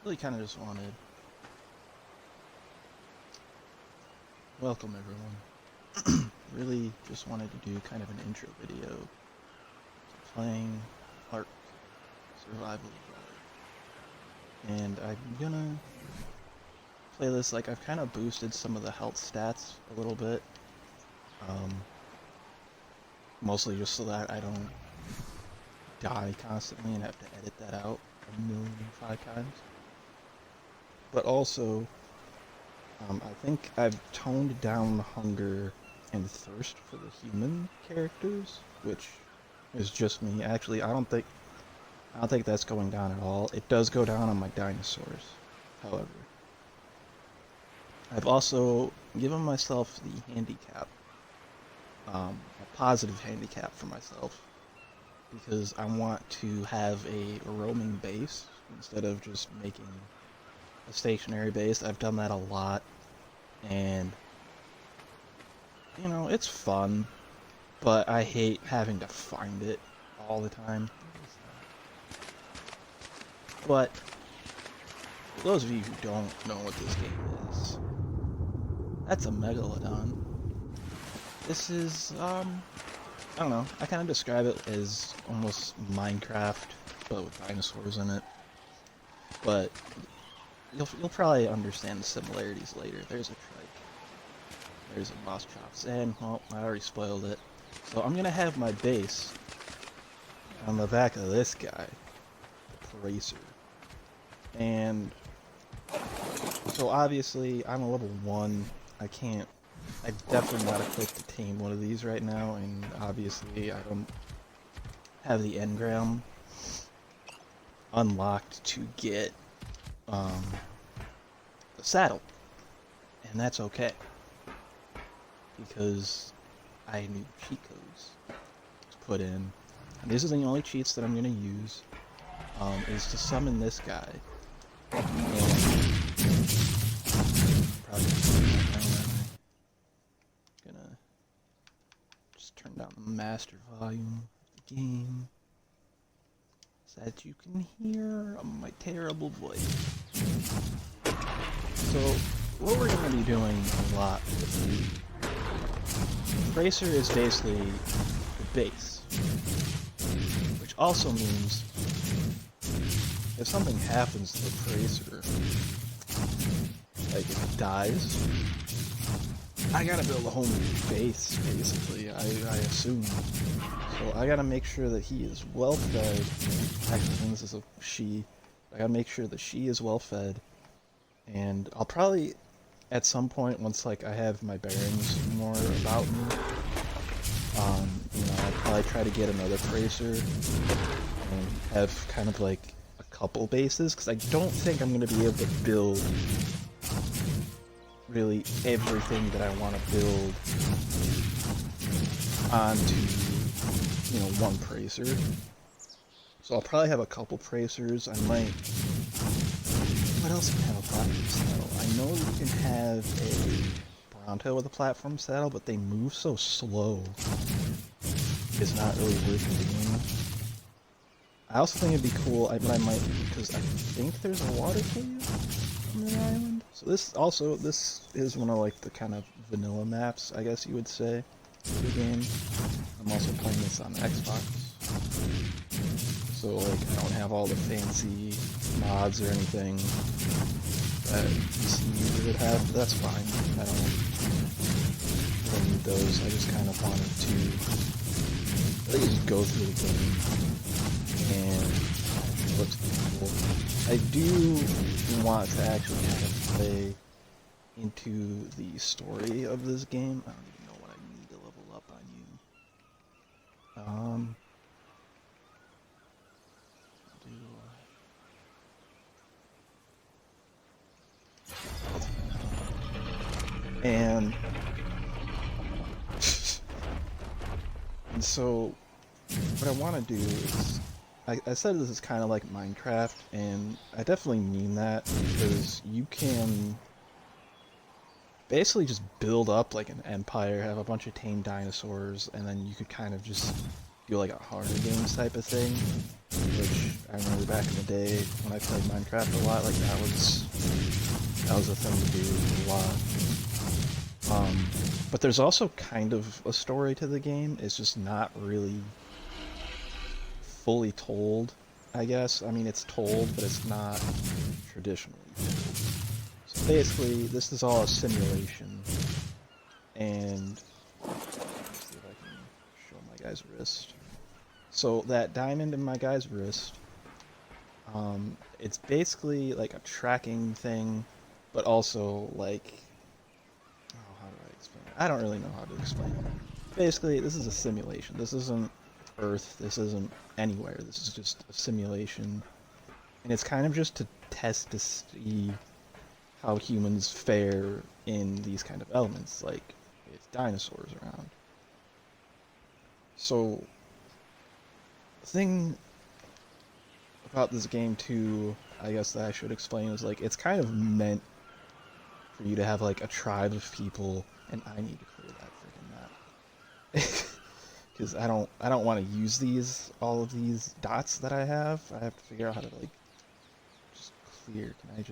Really kind of just wanted. Welcome everyone. Really just wanted to do kind of an intro video to playing Ark Survival Guide. And I'm gonna play this like I've kind of boosted some of the health stats a little bit. Um, Mostly just so that I don't die constantly and have to edit that out 1,000,005 times. But also, I think I've toned down hunger and thirst for the human characters, which is just me. Actually, I don't think that's going down at all. It does go down on my dinosaurs, however. I've also given myself the handicap, a positive handicap for myself, because I want to have a roaming base instead of just making a stationary base. I've done that a lot, and it's fun, but I hate having to find it all the time. But for those of you who don't know what this game is, that's a megalodon. This is, I don't know, I kind of describe it as almost Minecraft, but with dinosaurs in it. But you'll probably understand the similarities later. There's a trike, there's a moss chops, and, well, I already spoiled it. So I'm gonna have my base on the back of this guy, the Bracer. And so obviously I'm a level 1. I'm definitely not equipped to tame one of these right now, and obviously I don't have the engram unlocked to get the saddle. And that's okay, because I need cheat codes to put in. And these are the only cheats that I'm going to use, is to summon this guy. And probably gonna just turn down the master volume of the game so that you can hear my terrible voice. So what we're gonna be doing a lot with the Bracer is basically the base, which also means if something happens to the Bracer, like if it dies, I gotta build a whole new base, basically, I assume. So I gotta make sure that he is well fed. Actually, this is a she. I gotta make sure that she is well fed. And I'll probably, at some point, once like I have my bearings more about me, I'll probably try to get another Bracer and have kind of like a couple bases, because I don't think I'm gonna be able to build really everything that I want to build onto, one Bracer. So I'll probably have a couple Bracers. I might... What else can I have a platform saddle? I know you can have a Bronto with a platform saddle, but they move so slow. It's not really worth doing. I also think it'd be cool, but I might, because I think there's a water cave on the island. So this is one of like the kind of vanilla maps, I guess you would say, of the game. I'm also playing this on Xbox, so like I don't have all the fancy mods or anything that PC would have, but that's fine. I don't need those. I just kind of wanted to at least go through the game, and it looks cool. I do want to actually kind of play into the story of this game. I don't even know what I need to level up on you. And and so what I want to do is, I said this is kind of like Minecraft, and I definitely mean that, because you can basically just build up like an empire, have a bunch of tame dinosaurs, and then you could kind of just do like a harder games type of thing, which I remember back in the day when I played Minecraft a lot, like that was a thing to do a lot. But there's also kind of a story to the game. It's just not really fully told, I guess. I mean, it's told, but it's not traditionally told. So basically, this is all a simulation, and let's see if I can show my guy's wrist. So that diamond in my guy's wrist, it's basically like a tracking thing, but also like, oh, how do I explain it? I don't really know how to explain it. Basically, this is a simulation. This isn't Earth. This isn't anywhere. This is just a simulation, and it's kind of just to test to see how humans fare in these kind of elements, like if dinosaurs around. So the thing about this game too, I guess that I should explain, is like it's kind of meant for you to have like a tribe of people, and I need to clear that freaking map. Because I don't want to use all of these dots that I have. I have to figure out how to like just clear. Can I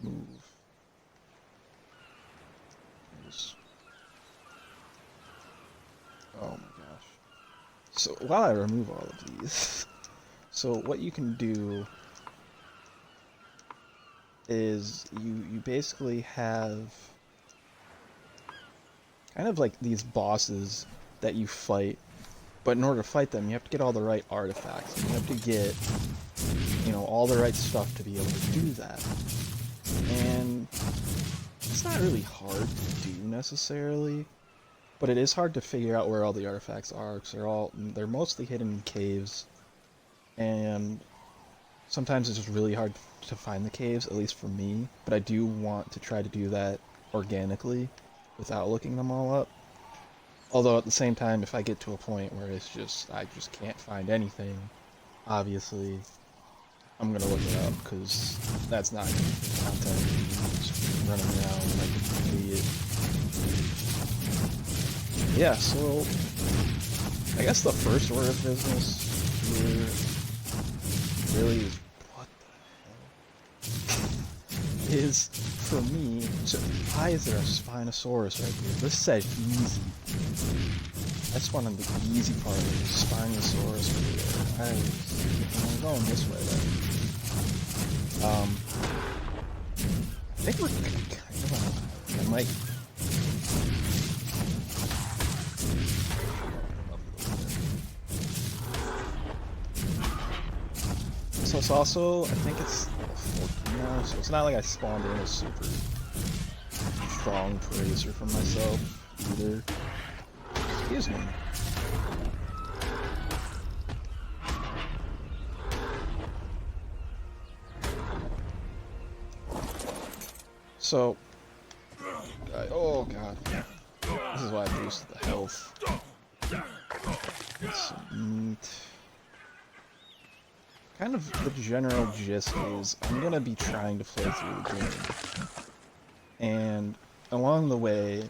move? Can I just, oh my gosh. So while I remove all of these, so what you can do is you basically have kind of like these bosses that you fight, but in order to fight them, you have to get all the right artifacts. And you have to get, all the right stuff to be able to do that. And it's not really hard to do necessarily, but it is hard to figure out where all the artifacts are, because they're mostly hidden in caves, and sometimes it's just really hard to find the caves, at least for me. But I do want to try to do that organically, without looking them all up. Although at the same time, if I get to a point where I just can't find anything, obviously, I'm gonna look it up, because that's not content. Just running around like an idiot. Yeah, so I guess the first order of business here really is, what the hell? Is, for me, why is there a Spinosaurus right here? This said easy. That's one of the easy part of the Spinosaurus right there. I'm going this way then. I think we're kind of on, I might... So it's also, I think it's level 14 now, so it's not like I spawned in a super strong Paracer for myself either. Excuse me. So, oh god, this is why I boosted the health. Some meat. Kind of the general gist is I'm gonna be trying to play through the game, and along the way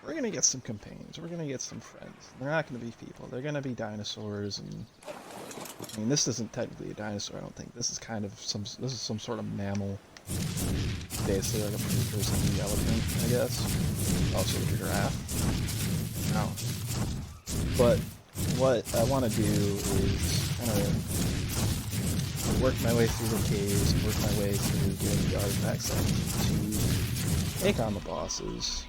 we're gonna get some companions, we're gonna get some friends. They're not gonna be people, they're gonna be dinosaurs, and I mean, this isn't technically a dinosaur, I don't think. This is kind of some sort of mammal, basically like a precursor to the elephant, I guess. Also a giraffe. No. But what I want to do is kind of work my way through the caves, work my way through getting the artifacts I need to take on the bosses,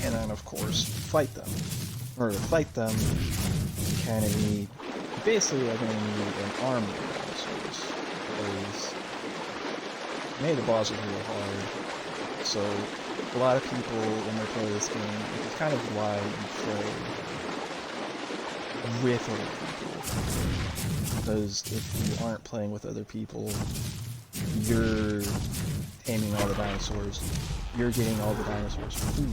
and then of course fight them. In order to fight them, you kind of need, basically I'm going to need an army of dinosaurs, because made the bosses real hard. So a lot of people, when they play this game, which is kind of why you play with other people, because if you aren't playing with other people, you're taming all the dinosaurs, you're getting all the dinosaurs food,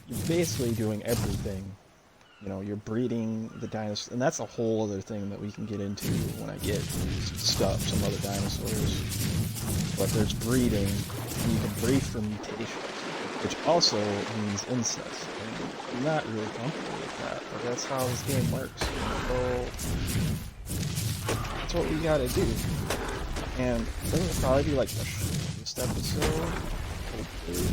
you're basically doing everything. You know, you're breeding the dinosaurs, and that's a whole other thing that we can get into when I get some other dinosaurs. But there's breeding, and you can breed for mutations. which also means incest. And I'm not really comfortable with that, but that's how this game works. So that's what we gotta do. And this will probably be like the shortest episode, hopefully.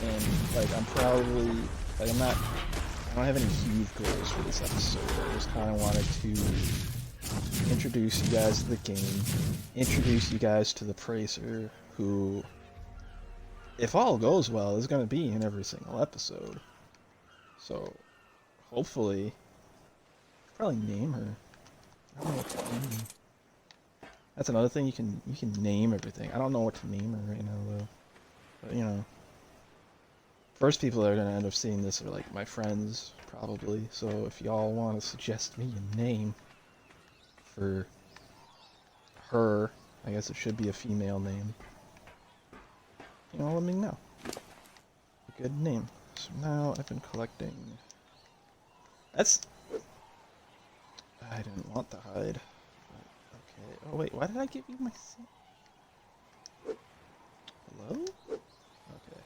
And like I'm probably like I don't have any huge goals for this episode. I just kind of wanted to introduce you guys to the game, introduce you guys to the Pracer, who, if all goes well, is going to be in every single episode. So, hopefully, probably name her. I don't know what to name. That's another thing, you can name everything. I don't know what to name her right now though. But you know, first people that are going to end up seeing this are like my friends, probably. So if y'all want to suggest me a name for her, I guess it should be a female name. You know, let me know. A good name. So now I've been collecting. That's. I didn't want the hide. Okay. Oh wait, why did I give you my? Hello? Okay.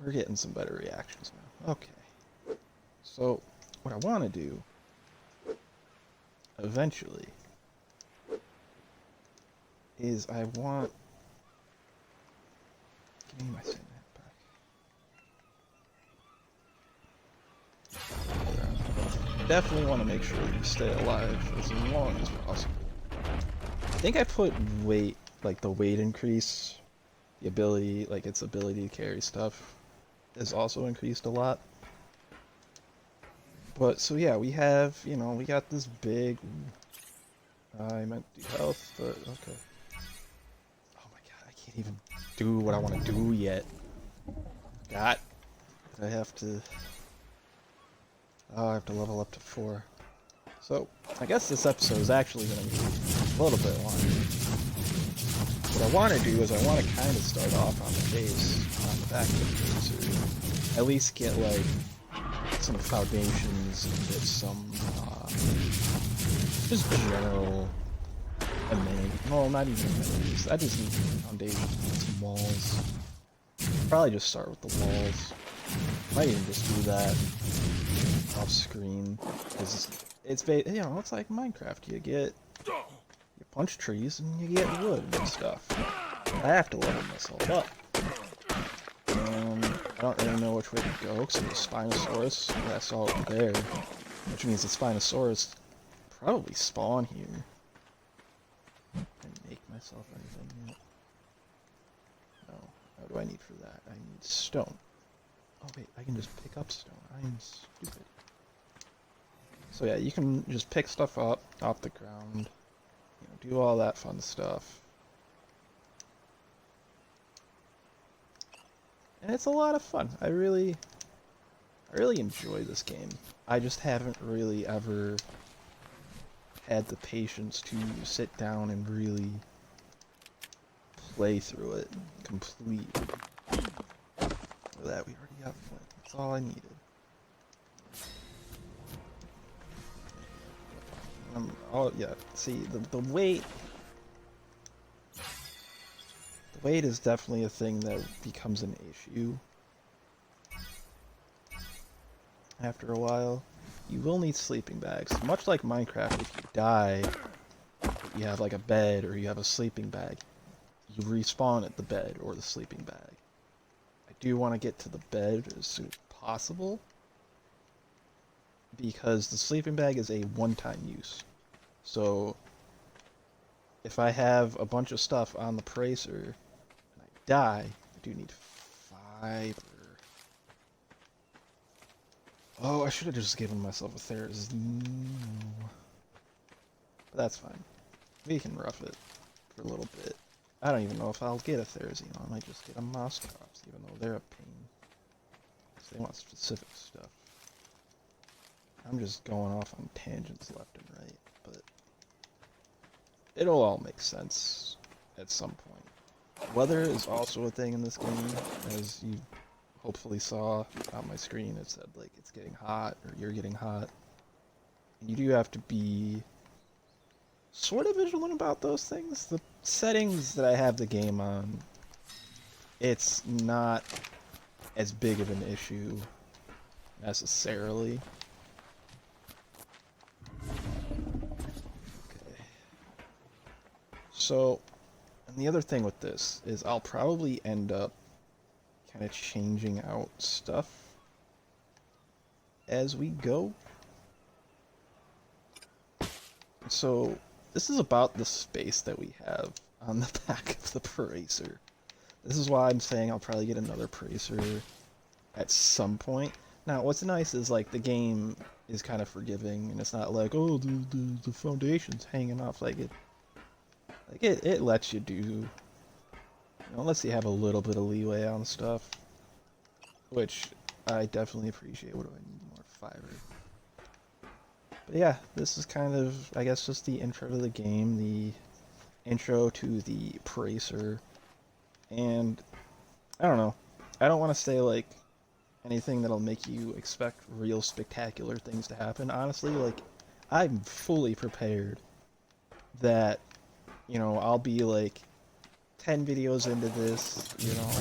We're getting some better reactions now. Okay. So what I want to do eventually is I want. Give me my sand back. Definitely want to make sure you stay alive as long as possible. I think I put weight, like the weight increase, the ability, like its ability to carry stuff, is also increased a lot. But so yeah, we have, you know, we got this big. I meant to do health, but okay. Oh my god, I can't even do what I want to do yet. God, I have to. Oh, I have to level up to 4. So, I guess this episode is actually going to be a little bit longer. What I want to do is I want to kind of start off on the base, on the back of the base, or at least get like some foundations and get some just general amenities. Well, not even amenities. I just need foundations, some walls. Probably just start with the walls. Might even just do that off screen, because it's you know, it's like Minecraft. You punch trees and you get wood and stuff. I have to level myself up. I don't really know which way to go, because there's a Spinosaurus that I saw over there, which means the Spinosaurus probably spawn here. Can I make myself anything yet? No. What do I need for that? I need stone. Oh wait, I can just pick up stone. I'm stupid. So yeah, you can just pick stuff up off the ground, you know, do all that fun stuff. And it's a lot of fun. I really enjoy this game. I just haven't really ever had the patience to sit down and really play through it completely. For that, we already got flint. That's all I needed. Oh yeah, see, the weight... The weight is definitely a thing that becomes an issue. After a while, you will need sleeping bags. Much like Minecraft, if you die, you have like a bed or you have a sleeping bag, you respawn at the bed or the sleeping bag. I do want to get to the bed as soon as possible, because the sleeping bag is a one-time use. So if I have a bunch of stuff on the Pracer and I die, I do need fiber. Oh, I should have just given myself a Therizino. But that's fine. We can rough it for a little bit. I don't even know if I'll get a Therizino. I might just get a Mousecrops, even though they're a pain. Because they want specific stuff. I'm just going off on tangents left and right, but it'll all make sense at some point. Weather is also a thing in this game, as you hopefully saw on my screen. It said like it's getting hot or you're getting hot. And you do have to be sort of vigilant about those things. The settings that I have the game on it's not as big of an issue necessarily. Okay. So, and the other thing with this is I'll probably end up kind of changing out stuff as we go. So, this is about the space that we have on the back of the Paracer. This is why I'm saying I'll probably get another Paracer at some point. Now, what's nice is, like, the game is kind of forgiving, and it's not like, oh, the foundation's hanging off. Like, it lets you do, you know, lets you have a little bit of leeway on stuff, which I definitely appreciate. What do I need? More fiber. But yeah, this is kind of, I guess, just the intro to the game, the intro to the Paracer, and I don't know. I don't want to say, like, anything that'll make you expect real spectacular things to happen. Honestly, like, I'm fully prepared that, you know, I'll be like 10 videos into this, you know,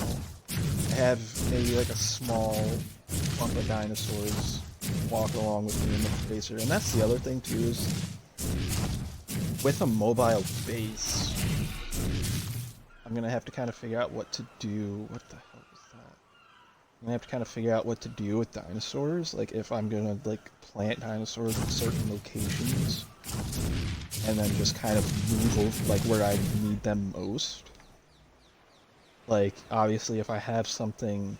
have maybe like a small clump of dinosaurs walk along with me in the Paracer. And that's the other thing too, is with a mobile base, I'm gonna have to kind of figure out what to do. What the hell was that? I'm gonna have to kind of figure out what to do with dinosaurs. Like, if I'm gonna like plant dinosaurs in certain locations, and then just kind of move over, like, where I need them most. Like, obviously, if I have something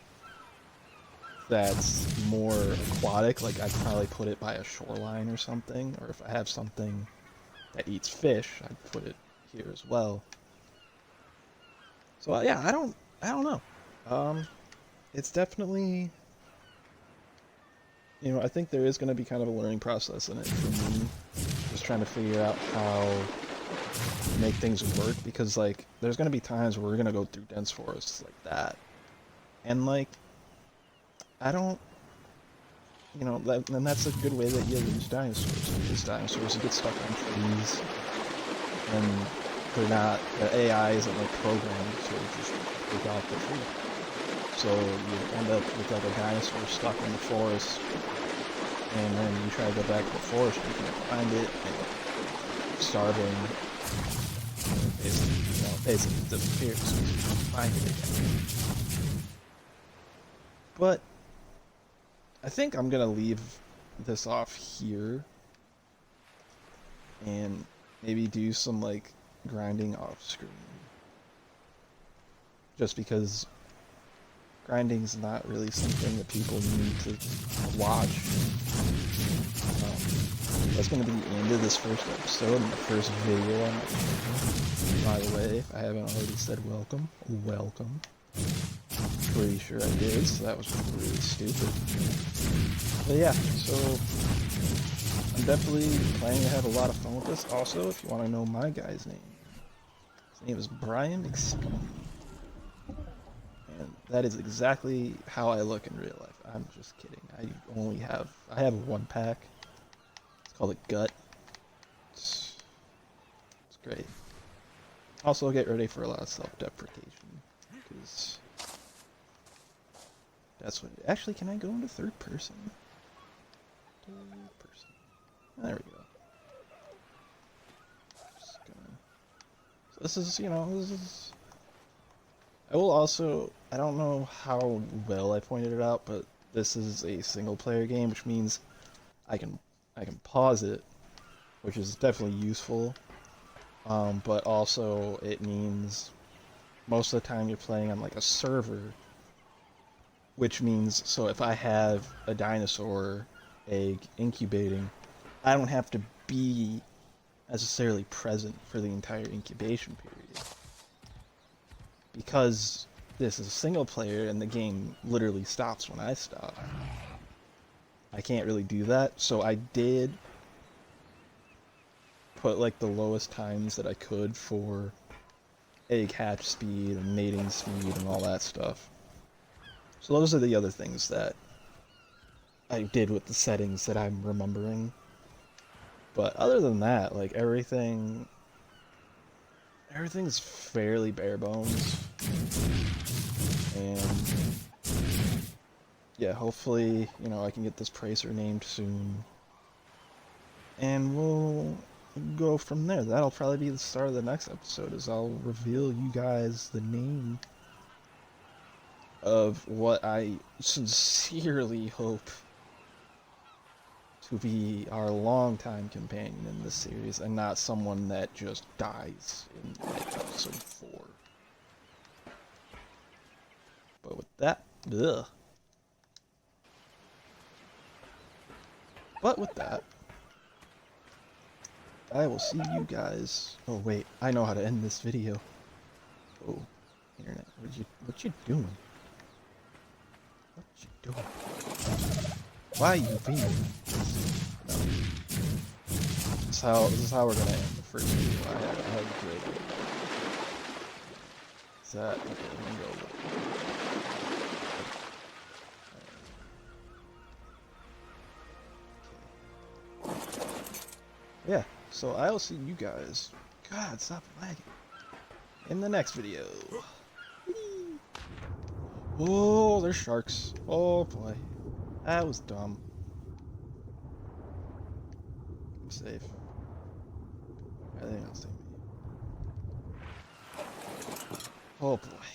that's more aquatic, like, I'd probably put it by a shoreline or something. Or if I have something that eats fish, I'd put it here as well. So yeah, I don't know. It's definitely, you know, I think there is going to be kind of a learning process in it for me. Just trying to figure out how to make things work, because, like, there's going to be times where we're going to go through dense forests like that. And, like, I don't, you know, and that's a good way that you lose dinosaurs. Because dinosaurs get stuck on trees, and they're not, the AI isn't, like, programmed to just take off the tree. So you end up with, like, a dinosaur stuck in the forest, and then you try to go back to the forest and you can't find it, and starving, and basically disappears because you can't find it again. But I think I'm gonna leave this off here and maybe do some, like, grinding off screen, just because grinding's not really something that people need to watch. That's going to be the end of this first episode and the first video on my channel. By the way, if I haven't already said welcome. Pretty sure I did, so that was really stupid. But yeah, so I'm definitely planning to have a lot of fun with this. Also, if you want to know my guy's name, his name is Brian McSpeed. And that is exactly how I look in real life. I'm just kidding. I have one pack. It's called a gut. It's great. Also, get ready for a lot of self-deprecation, because that's what. Actually, can I go into third person? Third person. There we go. Just gonna. So this is, you know, this is. I will also, I don't know how well I pointed it out, but this is a single player game, which means I can pause it, which is definitely useful. But also it means most of the time you're playing on, like, a server, which means, so if I have a dinosaur egg incubating, I don't have to be necessarily present for the entire incubation period. Because this is a single player and the game literally stops when I stop. I can't really do that, so I did put, like, the lowest times that I could for egg hatch speed and mating speed and all that stuff. So those are the other things that I did with the settings that I'm remembering. But other than that, like, everything's fairly bare bones. And yeah, hopefully, you know, I can get this Pracer named soon. And we'll go from there. That'll probably be the start of the next episode, is I'll reveal you guys the name of what I sincerely hope to be our longtime companion in this series, and not someone that just dies in like episode 4. But with that, ugh. But with that, I will see you guys. Oh wait, I know how to end this video. Oh, internet, what you doing? What you doing? Why you being? No. This is how we're gonna end the first video. I had a great idea. Is that okay? Let me go look. Yeah, so I'll see you guys. God, stop lagging. In the next video. Oh, there's sharks. Oh boy. That was dumb. I'm safe. I think I'll save me. Oh boy.